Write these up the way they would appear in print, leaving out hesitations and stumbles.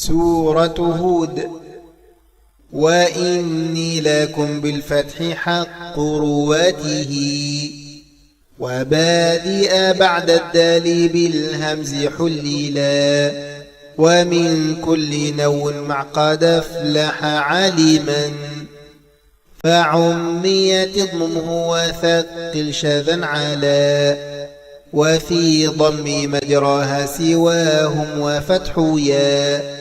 سورة هود. وإني لكم بالفتح حق رواته، وبادئ بعد الدال بالهمز حللا، ومن كل نو مع قد افلح علما، فعميت اضممه وثقل شذا على، وفي ضم مجراها سواهم وفتح يا،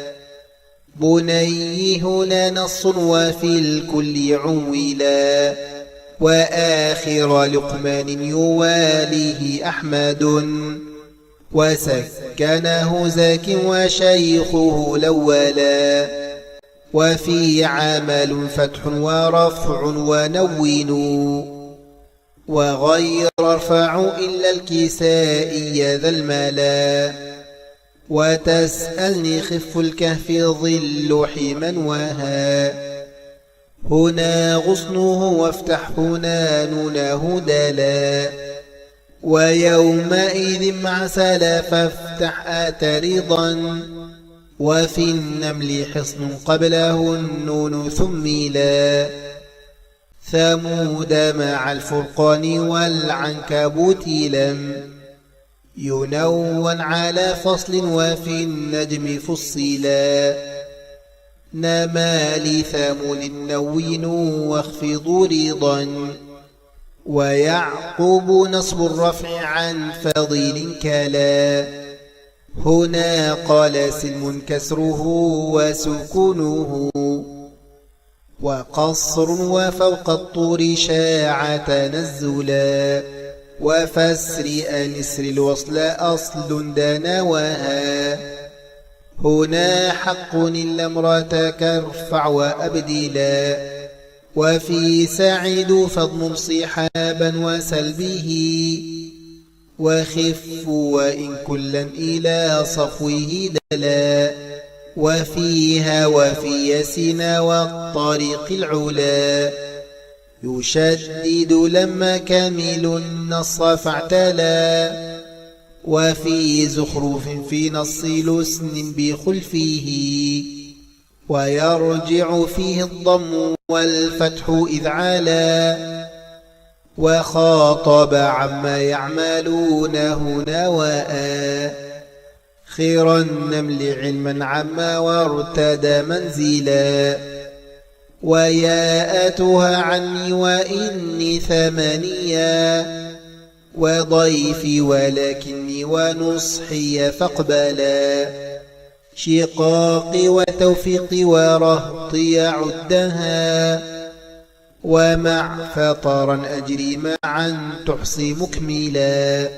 بني هنا نص وفي الكل عولا، وآخر لقمان يواليه أحمد، وسكنه زاك وشيخه الأولا، وفي عمل فتح ورفع ونون، وغير ارفع إلا الكسائي ذا الملا، وتسألني خف الكهف ظل حما وها، هنا غصنه وافتح هنا نونه دلا، ويومئذ مع سلا فافتح آترضا، وفي النمل حصن قبله النون ثملا، ثمود مع الفرقان والعنكبوت لم ينون على فصل، وفي النجم فصلا، نمال ثمود النوين واخفض رضا، ويعقوب نصب الرفع عن فضيل كلا، هنا قال سلم كسره وسكونه، وقصر وفوق الطور شاع تنزلا، وفسر أنسر الوصل أصل دناوها، هنا حق الأمرة كارفع وأبدلا، وفي سعيد فضم صحابا وسلبه، وخف وإن كلا إلى صفوه دلا، وفيها وفي يسنا والطريق العلا، يشدد لما كامل النص فاعتلا، وفي زخرف في نص لسن بخلفه، ويرجع فيه الضم والفتح إذ علا، وخاطب عما يعملون هنا خير النمل علما عما وارتدى منزلا، وياءتها عني وإني ثمانيا، وضيفي ولكني ونصحي فاقبلا، شقاقي وتوفيقي ورهطي عدها، ومع فطرا أجري معا تحصي مكملا.